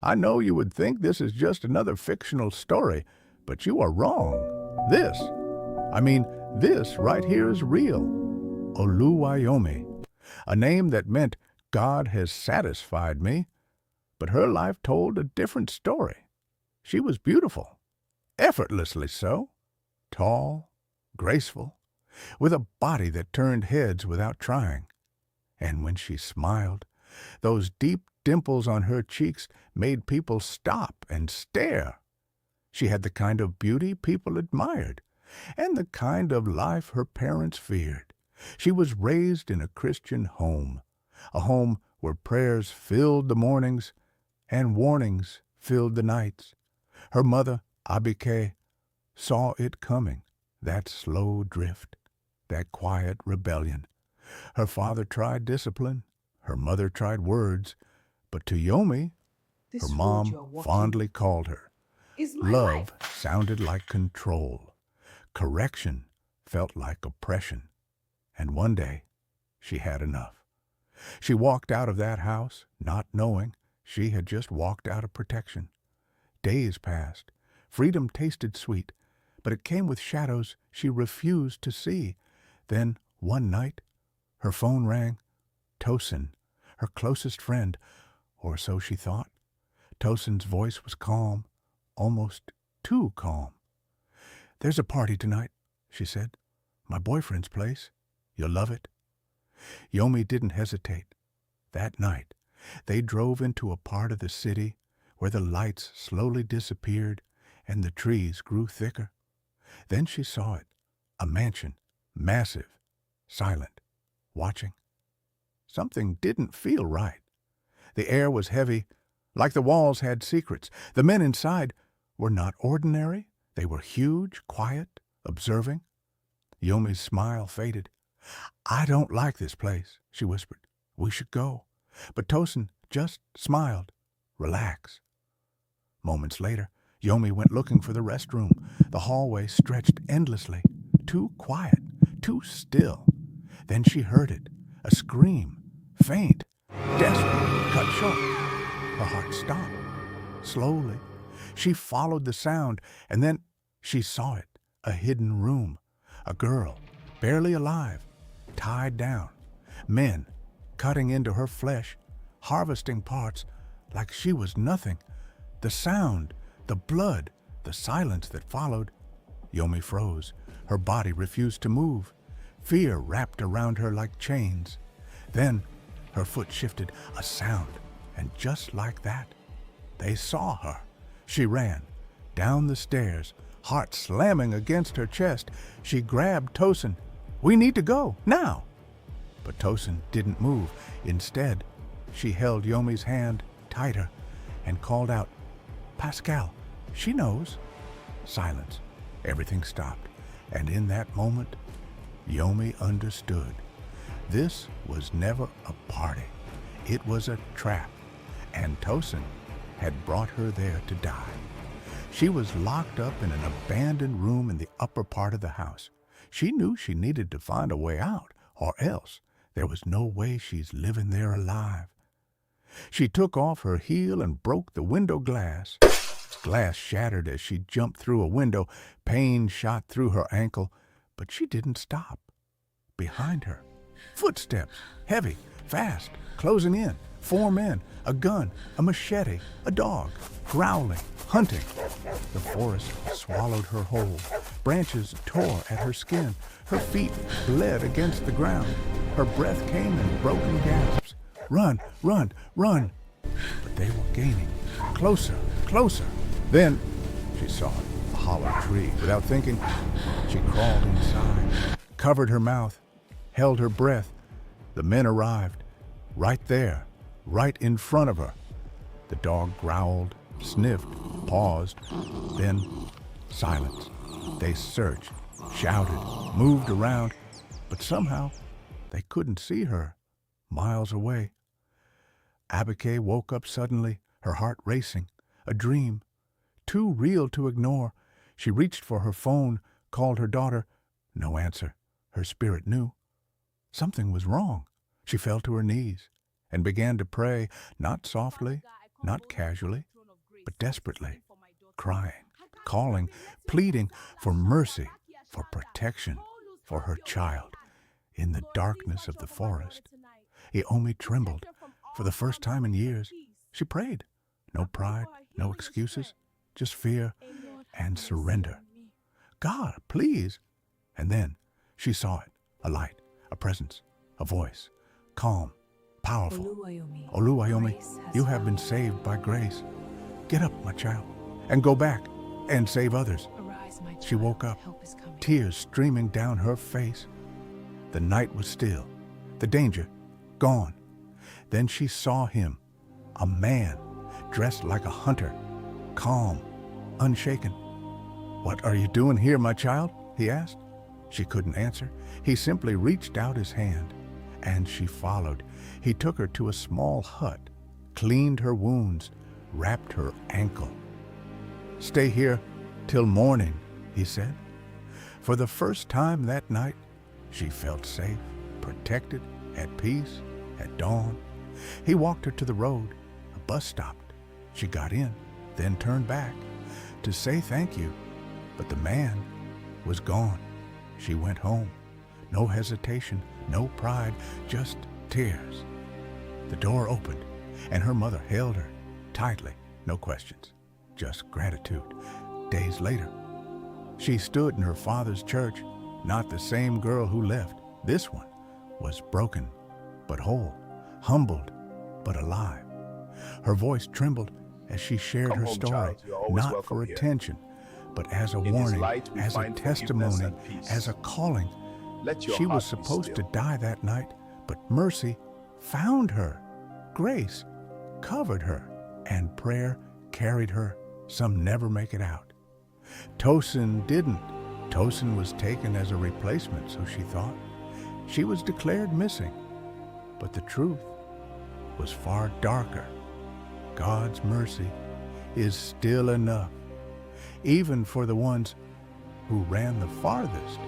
I know you would think this is just another fictional story, but you are wrong. This, this right here is real. Olùwayomi, a name that meant God has satisfied me, but her life told a different story. She was beautiful, effortlessly so, tall, graceful, with a body that turned heads without trying. And when she smiled, those deep dimples on her cheeks made people stop and stare. She had the kind of beauty people admired, and the kind of life her parents feared. She was raised in a Christian home, a home where prayers filled the mornings and warnings filled the nights. Her mother, Abike, saw it coming, that slow drift, that quiet rebellion. Her father tried discipline, her mother tried words, but to Yomi, her This road mom you are walking fondly called her. is my Love life. sounded like control. Correction felt like oppression. And one day, she had enough. She walked out of that house, not knowing she had just walked out of protection. Days passed. Freedom tasted sweet, but it came with shadows she refused to see. Then, one night, her phone rang. Tosin, her closest friend, or so she thought. Tosin's voice was calm, almost too calm. "There's a party tonight," she said. "My boyfriend's place. You'll love it." Yomi didn't hesitate. That night, they drove into a part of the city where the lights slowly disappeared and the trees grew thicker. Then she saw it, a mansion, massive, silent, watching. Something didn't feel right. The air was heavy, like the walls had secrets. The men inside were not ordinary. They were huge, quiet, observing. Yomi's smile faded. "I don't like this place," she whispered. "We should go." But Tosin just smiled. "Relax." Moments later, Yomi went looking for the restroom. The hallway stretched endlessly, too quiet, too still. Then she heard it, a scream, faint, desperate, cut short. Her heart stopped. Slowly, she followed the sound, and then she saw it, a hidden room, a girl, barely alive, tied down, men cutting into her flesh, harvesting parts like she was nothing. The sound, the blood, the silence that followed. Yomi froze. Her body refused to move. Fear wrapped around her like chains. Then her foot shifted, a sound, and just like that, they saw her. She ran down the stairs, heart slamming against her chest. She grabbed Tosin. "We need to go, now!" But Tosin didn't move. Instead, she held Yomi's hand tighter and called out, "Pascal, she knows." Silence. Everything stopped. And in that moment, Yomi understood. This was never a party. It was a trap. And Tosin had brought her there to die. She was locked up in an abandoned room in the upper part of the house. She knew she needed to find a way out, or else there was no way she's living there alive. She took off her heel and broke the window glass. Glass shattered as she jumped through a window. Pain shot through her ankle, but she didn't stop. Behind her, footsteps, heavy, fast, closing in. 4 men, a gun, a machete, a dog, growling, hunting. The forest swallowed her whole. Branches tore at her skin. Her feet bled against the ground. Her breath came in broken gasps. "Run, run, run!" But they were gaining. Closer, closer. Then she saw it, a hollow tree. Without thinking, she crawled inside, covered her mouth, held her breath. The men arrived, right there, right in front of her. The dog growled, sniffed, paused, then silence. They searched, shouted, moved around, but somehow they couldn't see her, miles away. Abike woke up suddenly, her heart racing, a dream, too real to ignore. She reached for her phone, called her daughter. No answer. Her spirit knew. Something was wrong. She fell to her knees and began to pray, not softly, not casually, but desperately, crying, calling, pleading for mercy, for protection, for her child. In the darkness of the forest, Naomi trembled. For the first time in years, she prayed. No pride, no excuses, just fear and surrender. God, please. And then she saw it, a light, a presence, a voice, calm, powerful. Olùwayomi, you have been saved by grace. Get up, my child, and go back and save others. She woke up, tears streaming down her face. The night was still, the danger gone. Then she saw him, a man dressed like a hunter, calm, unshaken. What are you doing here, my child? He asked. She couldn't answer. He simply reached out his hand, and she followed. He took her to a small hut, cleaned her wounds, wrapped her ankle. Stay here till morning, he said. For the first time that night, she felt safe, protected, at peace, at dawn. He walked her to the road. A bus stopped. She got in, then turned back to say thank you. But the man was gone. She went home. No hesitation, no pride, just tears. The door opened, and her mother held her tightly. No questions, just gratitude. Days later, she stood in her father's church, not the same girl who left. This one was broken, but whole, humbled, but alive. Her voice trembled as she shared her story, not for attention, but as a warning, as a testimony, as a calling. She was supposed to die that night, but mercy found her. Grace covered her, and prayer carried her. Some never make it out. Tosin didn't. Tosin was taken as a replacement, so she thought. She was declared missing. But the truth was far darker. God's mercy is still enough, even for the ones who ran the farthest.